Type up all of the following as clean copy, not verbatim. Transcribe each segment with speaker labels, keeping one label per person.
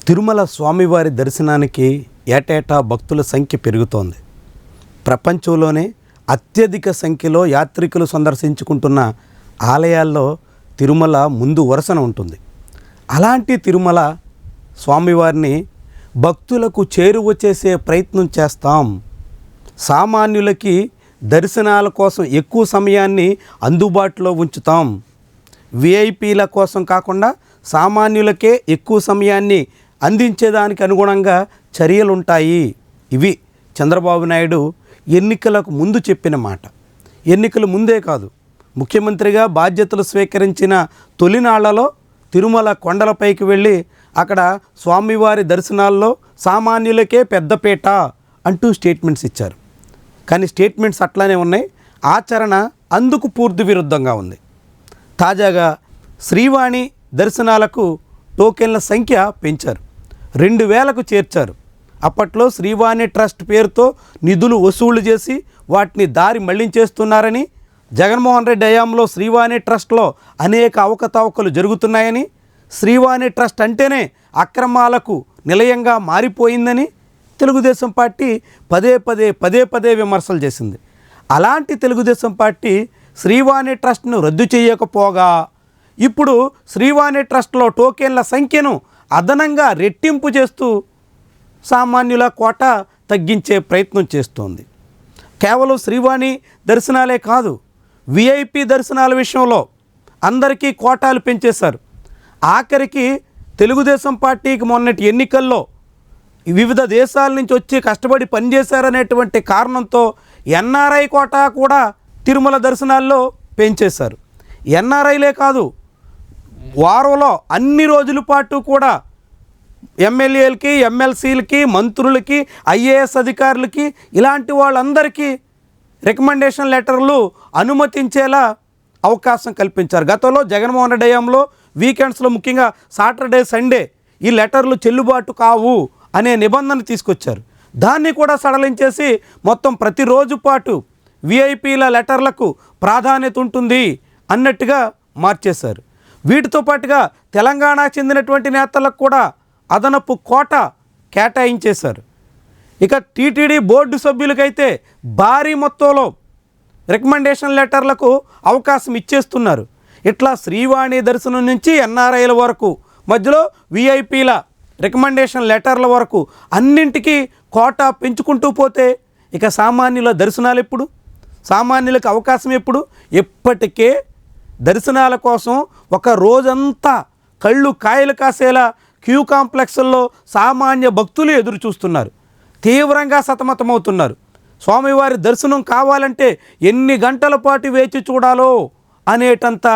Speaker 1: తిరుమల స్వామివారి దర్శనానికి ఏటేటా భక్తుల సంఖ్య పెరుగుతోంది. ప్రపంచంలోనే అత్యధిక సంఖ్యలో యాత్రికులు సందర్శించుకుంటున్న ఆలయాల్లో తిరుమల ముందు వరుసన ఉంటుంది. అలాంటి తిరుమల స్వామివారిని భక్తులకు చేరువ చేసే ప్రయత్నం చేస్తాం. సామాన్యులకి దర్శనాల కోసం ఎక్కువ సమయాన్ని అందుబాటులో ఉంచుతాం. విఐపీల కోసం కాకుండా సామాన్యులకే ఎక్కువ సమయాన్ని అందించేదానికి అనుగుణంగా చర్యలుంటాయి. ఇవి చంద్రబాబు నాయుడు ఎన్నికలకు ముందు చెప్పిన మాట. ఎన్నికల ముందే కాదు, ముఖ్యమంత్రిగా బాధ్యతలు స్వీకరించిన తొలినాళ్లలో తిరుమల కొండలపైకి వెళ్ళి అక్కడ స్వామివారి దర్శనాల్లో సామాన్యులకే పెద్దపీట అంటూ స్టేట్మెంట్స్ ఇచ్చారు. కానీ స్టేట్మెంట్స్ అట్లానే ఉన్నాయి, ఆచరణ అందుకు పూర్తి విరుద్ధంగా ఉంది. తాజాగా శ్రీవాణి దర్శనాలకు టోకెన్ల సంఖ్య పెంచారు, 2000కు చేర్చారు. అప్పట్లో శ్రీవాణి ట్రస్ట్ పేరుతో నిధులు వసూళ్లు చేసి వాటిని దారి మళ్లించేస్తున్నారని, జగన్మోహన్ రెడ్డి హయాంలో శ్రీవాణి ట్రస్ట్లో అనేక అవకతవకలు జరుగుతున్నాయని, శ్రీవాణి ట్రస్ట్ అంటేనే అక్రమాలకు నిలయంగా మారిపోయిందని తెలుగుదేశం పార్టీ పదే పదే విమర్శలు చేసింది. అలాంటి తెలుగుదేశం పార్టీ శ్రీవాణి ట్రస్ట్ను రద్దు చేయకపోగా ఇప్పుడు శ్రీవాణి ట్రస్ట్లో టోకెన్ల సంఖ్యను అదనంగా రెట్టింపు చేస్తూ సామాన్యుల కోట తగ్గించే ప్రయత్నం చేస్తోంది. కేవలం శ్రీవాణి దర్శనాలే కాదు, విఐపి దర్శనాల విషయంలో అందరికీ కోటాలు పెంచేశారు. ఆఖరికి తెలుగుదేశం పార్టీకి మొన్నటి ఎన్నికల్లో వివిధ దేశాల నుంచి వచ్చి కష్టపడి పనిచేశారనేటువంటి కారణంతో ఎన్ఆర్ఐ కోటా కూడా తిరుమల దర్శనాల్లో పెంచేశారు. ఎన్ఆర్ఐలే కాదు, వారంలో అన్ని రోజుల పాటు కూడా ఎమ్మెల్యేలకి, ఎమ్మెల్సీలకి, మంత్రులకి, ఐఏఎస్ అధికారులకి, ఇలాంటి వాళ్ళందరికీ రికమెండేషన్ లెటర్లు అనుమతించేలా అవకాశం కల్పించారు. గతంలో జగన్మోహన్ రెడ్డి హయాంలో వీకెండ్స్లో, ముఖ్యంగా సాటర్డే సండే ఈ లెటర్లు చెల్లుబాటు కావు అనే నిబంధన తీసుకొచ్చారు. దాన్ని కూడా సడలించేసి మొత్తం ప్రతిరోజు పాటు విఐపీల లెటర్లకు ప్రాధాన్యత ఉంటుంది అన్నట్టుగా మార్చేశారు. వీటితో పాటుగా తెలంగాణకు చెందినటువంటి నేతలకు కూడా అదనపు కోట కేటాయించేశారు. ఇక టీటీడీ బోర్డు సభ్యులకైతే భారీ మొత్తంలో రికమెండేషన్ లెటర్లకు అవకాశం ఇచ్చేస్తున్నారు. ఇట్లా శ్రీవాణి దర్శనం నుంచి ఎన్ఆర్ఐల వరకు, మధ్యలో విఐపీల రికమెండేషన్ లెటర్ల వరకు అన్నింటికీ కోట పెంచుకుంటూ పోతే ఇక సామాన్యుల దర్శనాలు ఎప్పుడు, సామాన్యులకు అవకాశం ఎప్పుడు? ఎప్పటికే దర్శనాల కోసం ఒక రోజంతా కళ్ళు కాయలు కాసేలా క్యూ కాంప్లెక్స్ల్లో సామాన్య భక్తులు ఎదురు చూస్తున్నారు, తీవ్రంగా సతమతమవుతున్నారు. స్వామివారి దర్శనం కావాలంటే ఎన్ని గంటల పాటు వేచి చూడాలో అనేటంత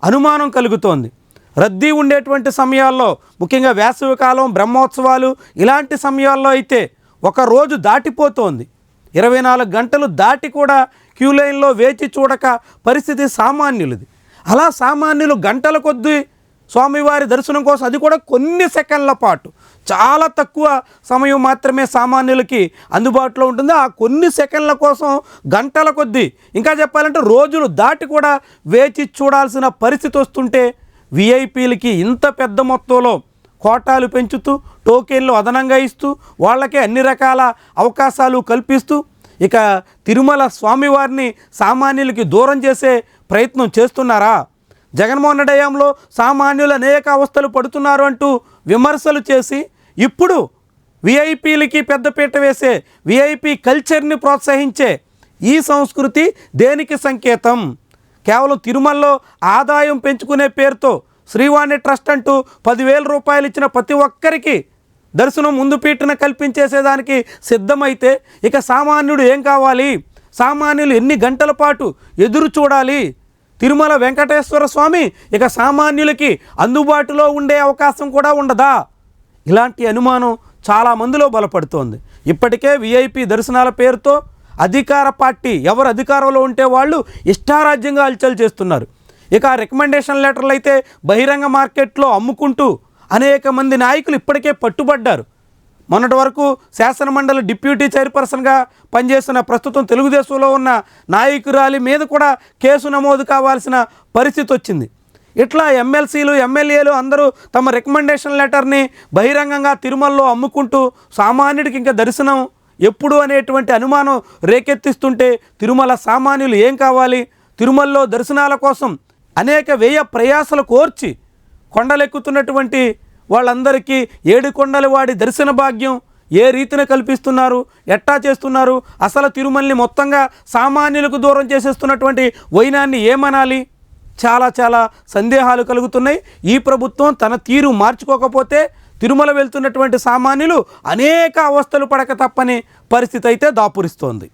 Speaker 1: అనుమానం కలుగుతోంది. రద్దీ ఉండేటువంటి సమయాల్లో, ముఖ్యంగా వేసవికాలం, బ్రహ్మోత్సవాలు ఇలాంటి సమయాల్లో అయితే ఒక రోజు దాటిపోతోంది. 24 గంటలు దాటి కూడా క్యూ లైన్లో వేచి చూడక పరిస్థితి సామాన్యులది. అలా సామాన్యులు గంటల కొద్దీ స్వామివారి దర్శనం కోసం, అది కూడా కొన్ని సెకండ్ల పాటు, చాలా తక్కువ సమయం మాత్రమే సామాన్యులకి అందుబాటులో ఉంటుంది. ఆ కొన్ని సెకండ్ల కోసం గంటల కొద్దీ, ఇంకా చెప్పాలంటే రోజులు దాటి కూడా వేచి చూడాల్సిన పరిస్థితి వస్తుంటే విఐపీలకి ఇంత పెద్ద మొత్తంలో కోటాలు పెంచుతూ, టోకెన్లు అదనంగా ఇస్తూ, వాళ్ళకే అన్ని రకాల అవకాశాలు కల్పిస్తూ ఇక తిరుమల స్వామివారిని సామాన్యులకి దూరం చేసే ప్రయత్నం చేస్తున్నారా? జగన్మోహన్ రెడ్డి హయాంలో సామాన్యులు అనేక అవస్థలు పడుతున్నారు అంటూ విమర్శలు చేసి ఇప్పుడు విఐపీలకి పెద్దపీట వేసే, విఐపి కల్చర్ని ప్రోత్సహించే ఈ సంస్కృతి దేనికి సంకేతం? కేవలం తిరుమలలో ఆదాయం పెంచుకునే పేరుతో శ్రీవాణి ట్రస్ట్ అంటూ 10,000 రూపాయలు ఇచ్చిన ప్రతి ఒక్కరికి దర్శనం ముందు పీటన కల్పించేసేదానికి సిద్ధమైతే ఇక సామాన్యుడు ఏం కావాలి? సామాన్యులు ఎన్ని గంటల పాటు ఎదురు చూడాలి? తిరుమల వెంకటేశ్వర స్వామి ఇక సామాన్యులకి అందుబాటులో ఉండే అవకాశం కూడా ఉండదా? ఇలాంటి అనుమానం చాలామందిలో బలపడుతోంది. ఇప్పటికే విఐపి దర్శనాల పేరుతో అధికార పార్టీ ఎవరు అధికారంలో ఉంటే వాళ్ళు ఇష్టారాజ్యంగా హల్చల్ చేస్తున్నారు. ఇక రికమెండేషన్ లెటర్లు అయితే బహిరంగ మార్కెట్లో అమ్ముకుంటూ అనేక మంది నాయకులు ఇప్పటికే పట్టుబడ్డారు. మొన్నటి వరకు శాసనమండలి డిప్యూటీ చైర్పర్సన్గా పనిచేస్తున్న, ప్రస్తుతం తెలుగుదేశంలో ఉన్న నాయకురాలి మీద కూడా కేసు నమోదు కావాల్సిన పరిస్థితి వచ్చింది. ఇట్లా ఎమ్మెల్సీలు ఎమ్మెల్యేలు అందరూ తమ రికమెండేషన్ లెటర్ని బహిరంగంగా తిరుమలలో అమ్ముకుంటూ సామాన్యుడికి ఇంకా దర్శనం ఎప్పుడు అనేటువంటి అనుమానం రేకెత్తిస్తుంటే తిరుమల సామాన్యులు ఏం కావాలి? తిరుమలలో దర్శనాల కోసం అనేక వ్యయ ప్రయాసలు కోర్చి కొండలెక్కుతున్నటువంటి వాళ్ళందరికీ ఏడుకొండల వాడి దర్శన భాగ్యం ఏ రీతిన కల్పిస్తున్నారు, ఎట్టా చేస్తున్నారు? అసలు తిరుమలని మొత్తంగా సామాన్యులకు దూరం చేసేస్తున్నటువంటి వైనాన్ని ఏమనాలి? చాలా చాలా సందేహాలు కలుగుతున్నాయి. ఈ ప్రభుత్వం తన తీరు మార్చుకోకపోతే తిరుమల వెళ్తున్నటువంటి సామాన్యులు అనేక అవస్థలు పడక తప్పని పరిస్థితి అయితే దాపురిస్తోంది.